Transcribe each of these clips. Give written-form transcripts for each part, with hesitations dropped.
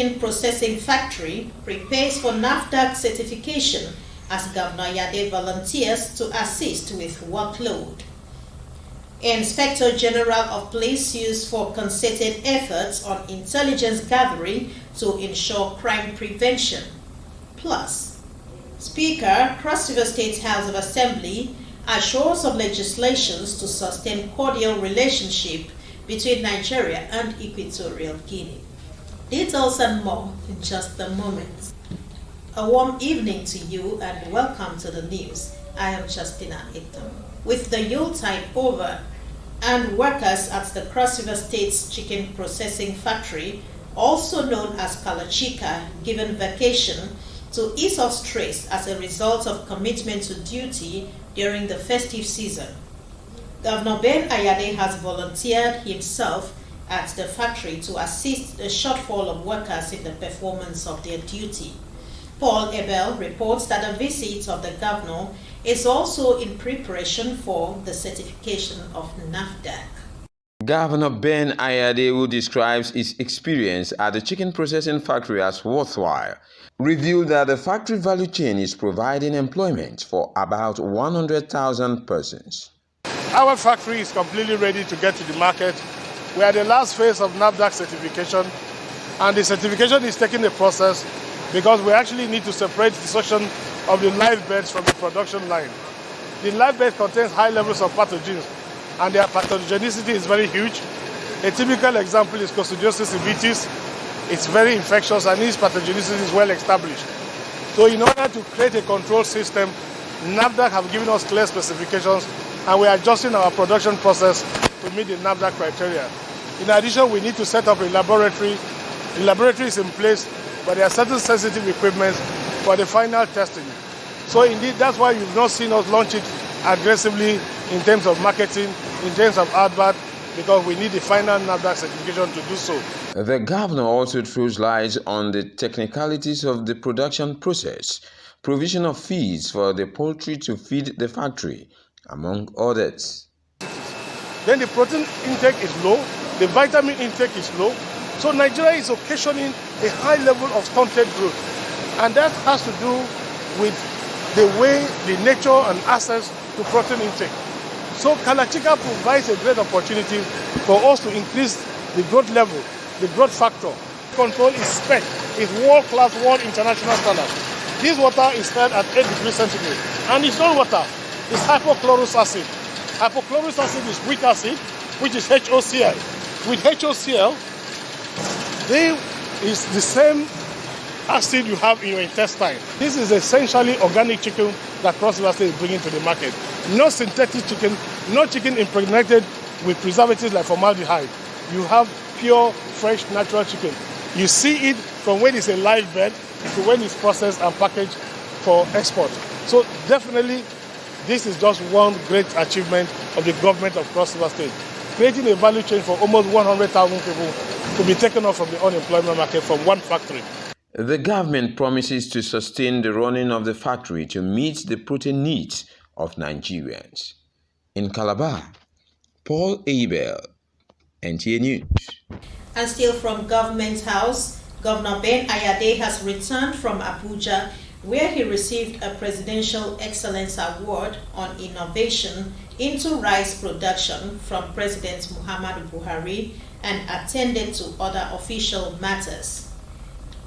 chicken processing factory prepares for NAFDAC certification as Governor Ayade volunteers to assist with workload. Inspector General of Police used for concerted efforts on intelligence gathering to ensure crime prevention. Plus, Speaker, Cross River State House of Assembly assures of legislations to sustain cordial relationship between Nigeria and Equatorial Guinea. Details and more in just a moment. A warm evening to you and welcome to the news. I am Justina Ekdom. With the Yuletide over and workers at the Cross River State's chicken processing factory, also known as Kalachika, given vacation to ease off stress as a result of commitment to duty during the festive season. Governor Ben Ayade has volunteered himself at the factory to assist the shortfall of workers in the performance of their duty. Paul Ebel reports that a visit of the governor is also in preparation for the certification of NAFDAC. Governor Ben Ayade, who describes his experience at the chicken processing factory as worthwhile, revealed that the factory value chain is providing employment for about 100,000 persons. Our factory is completely ready to get to the market. We are at the last phase of NAFDAC certification, and the certification is taking a process because we actually need to separate the section of the live birds from the production line. The live bird contains high levels of pathogens, and their pathogenicity is very huge. A typical example is Coccidiosis vitis. It's very infectious, and its pathogenicity is well established. So in order to create a control system, NAFDAC have given us clear specifications, and we are adjusting our production process to meet the NAFDAC criteria. In addition, we need to set up a laboratory. The laboratory is in place, but there are certain sensitive equipment for the final testing. So indeed, that's why you've not seen us launch it aggressively in terms of marketing, in terms of advert, because we need the final NAFDAC certification to do so. The governor also throws light on the technicalities of the production process, provision of feeds for the poultry to feed the factory, among others. Then the protein intake is low, the vitamin intake is low, so Nigeria is occasioning a high level of stunted growth. And that has to do with the way, the nature and access to protein intake. So Kalachika provides a great opportunity for us to increase the growth level, the growth factor. Control is spec, it's world-class, world international standard. This water is fed at 8 degrees centigrade, and it's not water, it's hypochlorous acid. Hypochlorous acid is weak acid, which is HOCl. With HOCl, they is the same acid you have in your intestine. This is essentially organic chicken that Cross River State is bringing to the market. No synthetic chicken, no chicken impregnated with preservatives like formaldehyde. You have pure, fresh, natural chicken. You see it from when it's a live bird to when it's processed and packaged for export. So definitely, this is just one great achievement of the government of Cross River State, creating a value chain for almost 100,000 people to be taken off from the unemployment market from one factory. The government promises to sustain the running of the factory to meet the protein needs of Nigerians. In Calabar, Paul Abel, NTA News. And still from Government House, Governor Ben Ayade has returned from Abuja, where he received a Presidential Excellence Award on Innovation into Rice Production from President Muhammadu Buhari and attended to other official matters.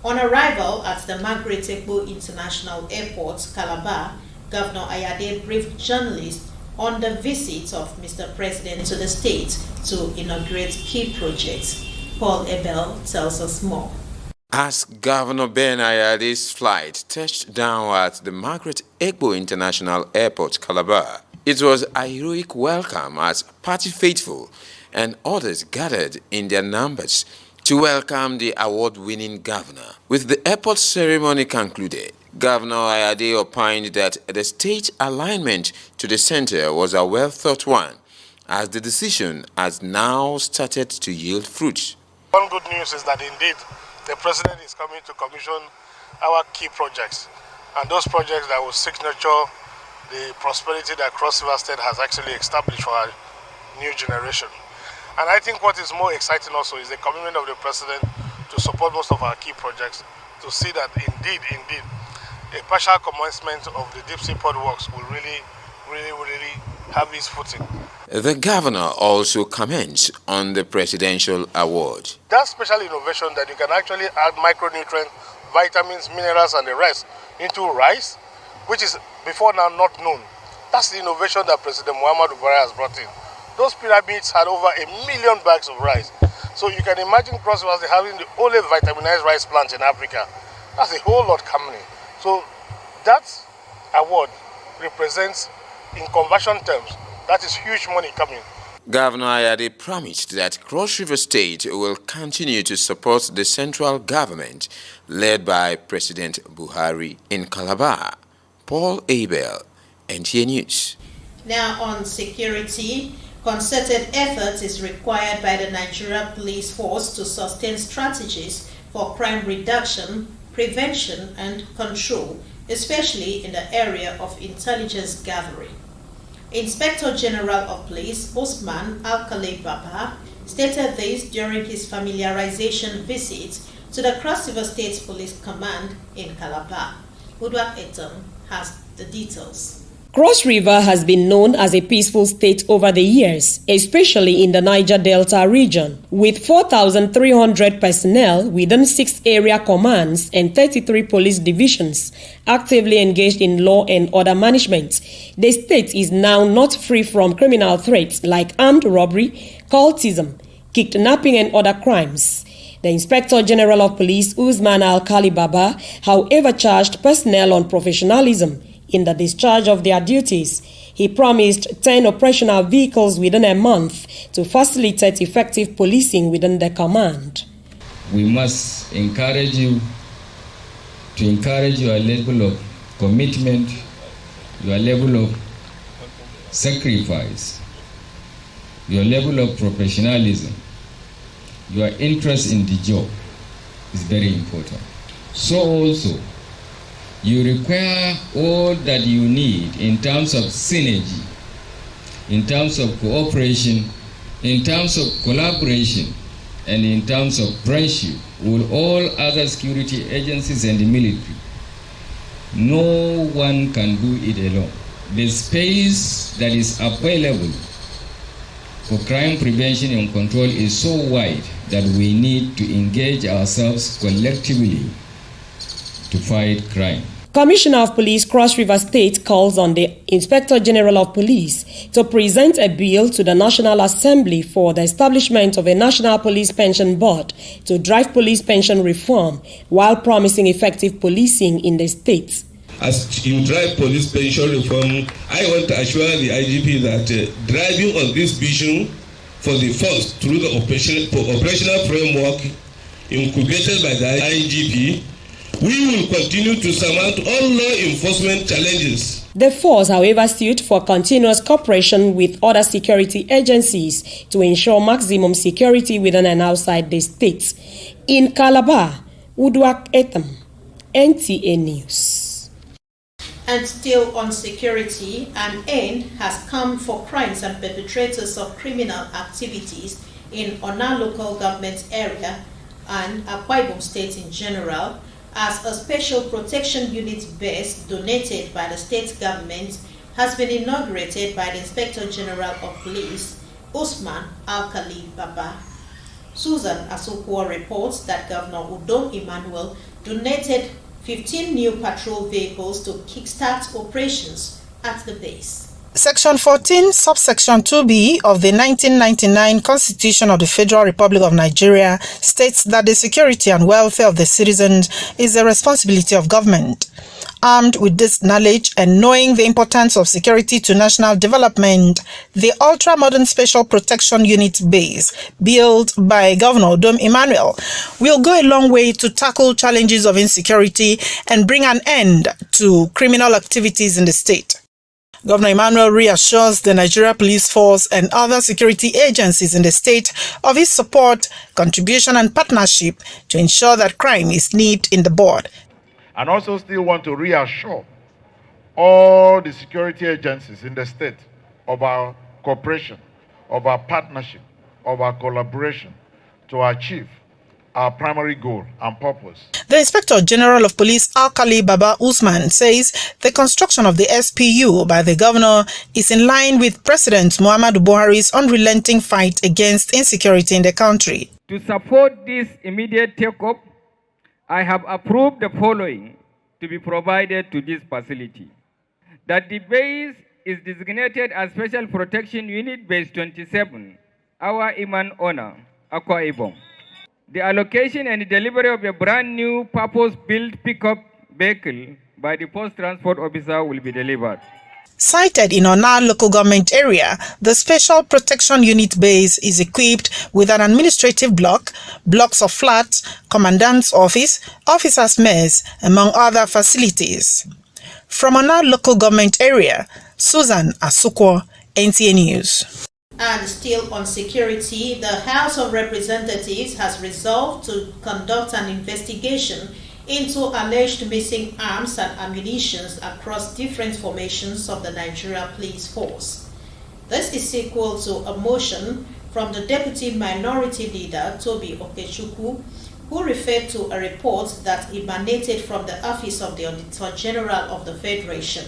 On arrival at the Margaret Ekpo International Airport, Calabar, Governor Ayade briefed journalists on the visit of Mr. President to the state to inaugurate key projects. Paul Ebel tells us more. As Governor Ben Ayade's flight touched down at the Margaret Ekpo International Airport, Calabar, it was a heroic welcome as party faithful and others gathered in their numbers to welcome the award-winning governor. With the airport ceremony concluded, Governor Ayade opined that the state alignment to the center was a well-thought one, as the decision has now started to yield fruit. One good news is that indeed the president is coming to commission our key projects, and those projects that will signature the prosperity that Cross River State has actually established for our new generation. And I think what is more exciting also is the commitment of the president to to support most of our key projects to see that indeed, a partial commencement of the deep sea port works will really have its footing. The governor also comments on the presidential award. That special innovation that you can actually add micronutrients, vitamins, minerals, and the rest into rice, which is before now not known. That's the innovation that President Muhammadu Buhari has brought in. Those pyramids had over 1 million bags of rice. So you can imagine Cross River having the only vitaminized rice plant in Africa. That's a whole lot coming. So that award represents, in conversion terms, that is huge money coming. Governor Ayade promised that Cross River State will continue to support the central government led by President Buhari in Calabar. Paul Abel, NTA News. Now on security, concerted effort is required by the Nigeria Police Force to sustain strategies for crime reduction, prevention and control, especially in the area of intelligence gathering. Inspector General of Police Usman Al-Khalid stated this during his familiarization visit to the Cross River State Police Command in Calabar. Udwak Etam has the details. Cross River has been known as a peaceful state over the years, especially in the Niger Delta region, with 4,300 personnel within 6 area commands and 33 police divisions actively engaged in law and order management. The state is now not free from criminal threats like armed robbery, cultism, kidnapping and other crimes. The Inspector General of Police, Usman Al-Khalid, however, charged personnel on professionalism in the discharge of their duties. He promised 10 operational vehicles within a month to facilitate effective policing within the command. We must encourage you to encourage your level of commitment, your level of sacrifice, your level of professionalism, your interest in the job is very important. So also, you require all that you need in terms of synergy, in terms of cooperation, in terms of collaboration, and in terms of friendship with all other security agencies and the military. No one can do it alone. The space that is available for crime prevention and control is so wide that we need to engage ourselves collectively to fight crime. Commissioner of Police Cross River State calls on the Inspector General of Police to present a bill to the National Assembly for the establishment of a National Police Pension Board to drive police pension reform while promising effective policing in the state. As you drive police pension reform, I want to assure the IGP that driving on this vision for the first through the operational framework incubated by the IGP, we will continue to surmount all law enforcement challenges. The force, however, sued for continuous cooperation with other security agencies to ensure maximum security within and outside the state. In Calabar, Udwak Etam, NTA News. And still on security, an end has come for crimes and perpetrators of criminal activities in Ona local government area and Akwa Ibom State in general, as a special protection unit base donated by the state government has been inaugurated by the Inspector General of Police, Usman Al-Khalid. Susan Asokwo reports that Governor Udom Emmanuel donated 15 new patrol vehicles to kickstart operations at the base. Section 14, subsection 2B of the 1999 Constitution of the Federal Republic of Nigeria states that the security and welfare of the citizens is the responsibility of government. Armed with this knowledge and knowing the importance of security to national development, the ultra-modern Special Protection Unit base, built by Governor Udom Emmanuel, will go a long way to tackle challenges of insecurity and bring an end to criminal activities in the state. Governor Emmanuel reassures the Nigeria Police Force and other security agencies in the state of his support, contribution and partnership to ensure that crime is nipped in the bud. And also still want to reassure all the security agencies in the state of our cooperation, of our partnership, of our collaboration to achieve our primary goal and purpose. The Inspector General of Police Alkali Baba Usman says the construction of the SPU by the governor is in line with President Muhammadu Buhari's unrelenting fight against insecurity in the country. To support this immediate take-up, I have approved the following to be provided to this facility. That the base is designated as Special Protection Unit Base 27, our Iman Honor, Akwa Ibom. The allocation and delivery of a brand new purpose-built pickup vehicle by the Post Transport Officer will be delivered. Sited in Ona local government area, the Special Protection Unit base is equipped with an administrative block, blocks of flats, commandant's office, officer's mess, among other facilities. From Ona local government area, Susan Asukwo, NTA News. And still on security, the House of Representatives has resolved to conduct an investigation into alleged missing arms and ammunition across different formations of the Nigeria Police Force. This is equal to a motion from the Deputy Minority Leader, Toby Okechukwu, who referred to a report that emanated from the Office of the Auditor General of the Federation.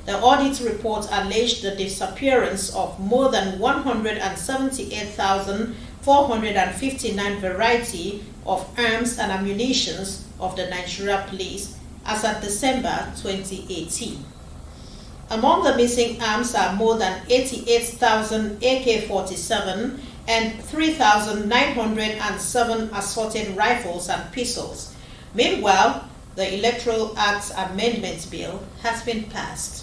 The audit report alleged the disappearance of more than 178,459 variety of arms and ammunition of the Nigeria Police as of December 2018. Among the missing arms are more than 88,000 AK-47 and 3,907 assorted rifles and pistols. Meanwhile, the Electoral Act Amendment Bill has been passed.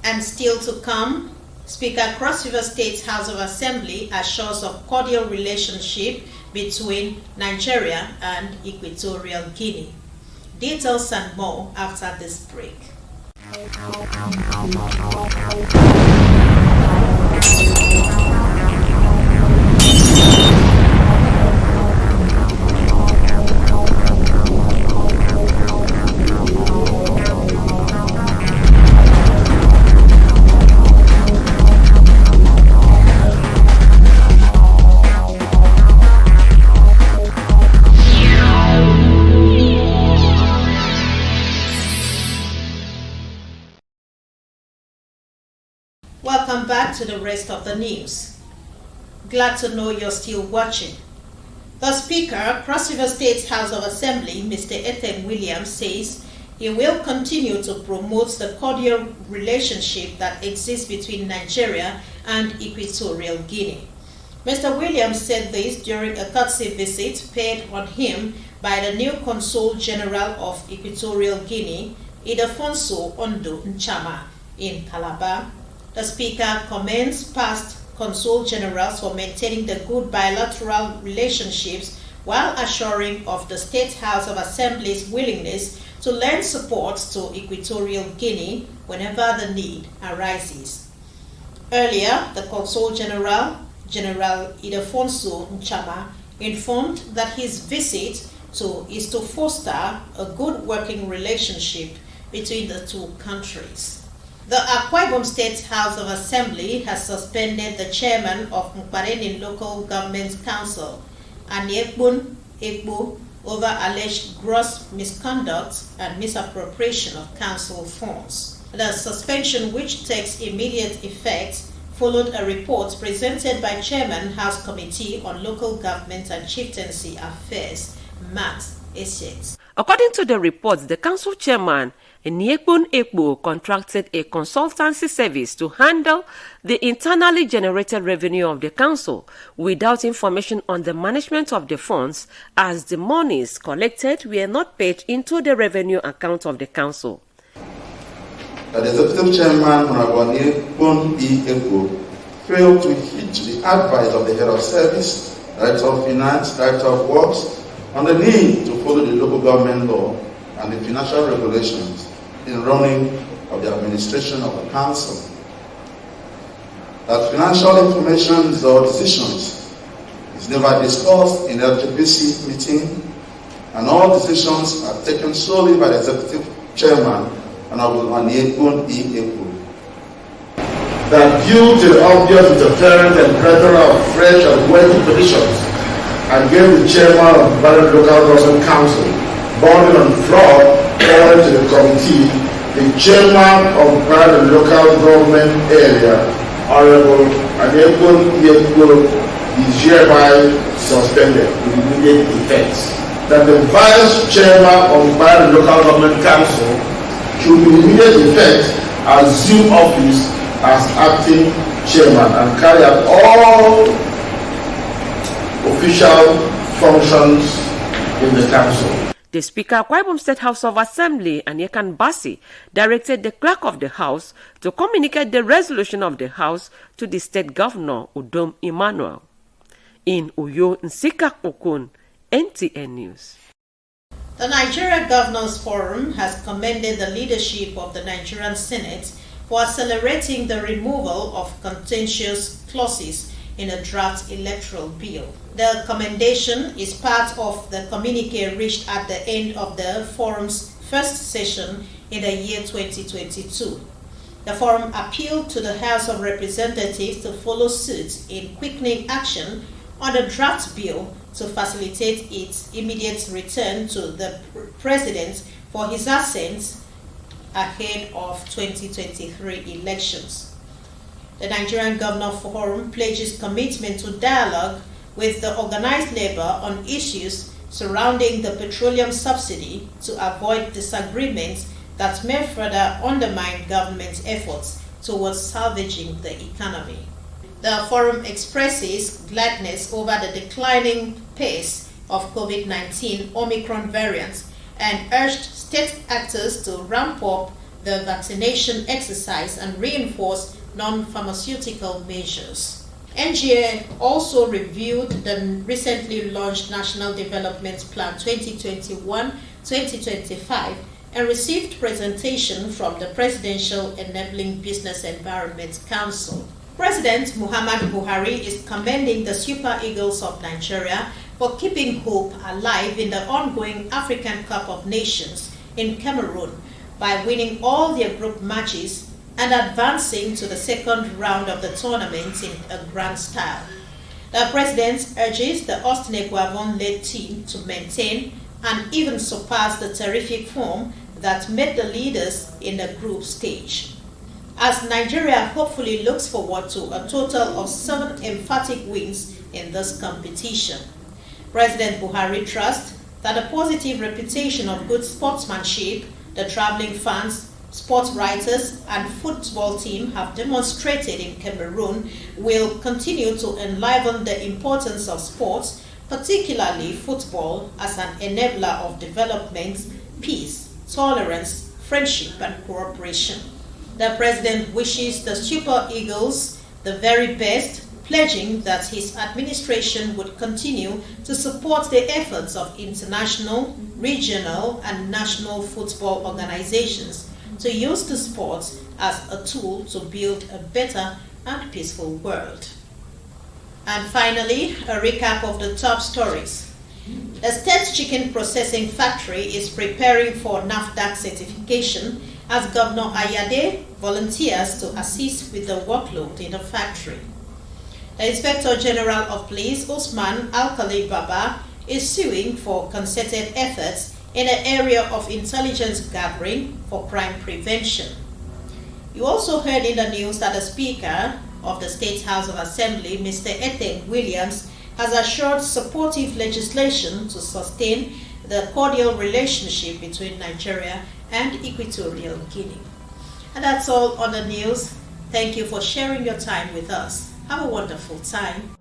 And still to come, Speaker Cross River State House of Assembly assures of cordial relationship between Nigeria and Equatorial Guinea. Details and more after this break. Welcome back to the rest of the news. Glad to know you're still watching. The Speaker, Cross River State House of Assembly, Mr. Ethem Williams, says he will continue to promote the cordial relationship that exists between Nigeria and Equatorial Guinea. Mr. Williams said this during a courtesy visit paid on him by the new Consul General of Equatorial Guinea, Ildefonso Ondo Nchama, in Calabar. The Speaker commends past Consul Generals for maintaining the good bilateral relationships while assuring of the State House of Assembly's willingness to lend support to Equatorial Guinea whenever the need arises. Earlier, the Consul General, General Ildefonso Nchama, informed that his visit is to foster a good working relationship between the two countries. The Akwa Ibom State House of Assembly has suspended the chairman of Mkpareni Local Government Council, Aniekbun Ekbo, over alleged gross misconduct and misappropriation of council funds. The suspension, which takes immediate effect, followed a report presented by Chairman House Committee on Local Government and Chieftaincy Affairs, Max Essex. According to the report, the council chairman, Aniekbun Ekbo, contracted a consultancy service to handle the internally generated revenue of the council without information on the management of the funds, as the monies collected were not paid into the revenue account of the council. The executive chairman, Honorable Aniekbun Ekbo, failed to heed the advice of the head of service, director of finance, director of works, on the need to follow the local government law and the financial regulations in running of the administration of the council. That financial information or decisions is never discussed in the LGPC meeting, and all decisions are taken solely by the executive chairman, Honorable Aniekbun Ekbo. That due to the obvious interference and plethora of fresh and weighty petitions I gave the chairman of the Barren Local Government Council bonding on floor forward to the committee. The chairman of Barren Local Government Area, Honorable Nta is hereby suspended with immediate effect. That the vice chairman of Barren Local Government Council should with immediate effect assume office as acting chairman and carry out all official functions in the council. The Speaker of Akwa Ibom State House of Assembly, Anyekan Basi, directed the clerk of the House to communicate the resolution of the House to the State Governor, Udom Emmanuel. In Uyo Nsika Okun, NTN News. The Nigeria Governors Forum has commended the leadership of the Nigerian Senate for accelerating the removal of contentious clauses in a draft electoral bill. The commendation is part of the communique reached at the end of the forum's first session in the year 2022. The forum appealed to the House of Representatives to follow suit in quickening action on the draft bill to facilitate its immediate return to the President for his assent ahead of 2023 elections. The Nigerian Governor Forum pledges commitment to dialogue with the organized labor on issues surrounding the petroleum subsidy to avoid disagreements that may further undermine government efforts towards salvaging the economy. The forum expresses gladness over the declining pace of COVID-19 Omicron variants and urged state actors to ramp up the vaccination exercise and reinforce non-pharmaceutical measures. NGA also reviewed the recently launched National Development Plan 2021-2025 and received presentation from the Presidential Enabling Business Environment Council. President Muhammadu Buhari is commending the Super Eagles of Nigeria for keeping hope alive in the ongoing African Cup of Nations in Cameroon by winning all their group matches and advancing to the second round of the tournament in a grand style. The president urges the Austin Eguavon-led team to maintain and even surpass the terrific form that made the leaders in the group stage. As Nigeria hopefully looks forward to a total of 7 emphatic wins in this competition. President Buhari trusts that the positive reputation of good sportsmanship the traveling fans, sports writers, and football team have demonstrated in Cameroon will continue to enliven the importance of sports, particularly football, as an enabler of development, peace, tolerance, friendship, and cooperation. The president wishes the Super Eagles the very best, pledging that his administration would continue to support the efforts of international, regional, and national football organizations to use the sport as a tool to build a better and peaceful world. And finally, a recap of the top stories. The state chicken processing factory is preparing for NAFDAC certification as Governor Ayade volunteers to assist with the workload in the factory. The Inspector General of Police, Usman Alkali Baba, is suing for concerted efforts in the area of intelligence gathering for crime prevention. You also heard in the news that the Speaker of the State House of Assembly, Mr. Ethan Williams, has assured supportive legislation to sustain the cordial relationship between Nigeria and Equatorial Guinea. And that's all on the news. Thank you for sharing your time with us. Have a wonderful time.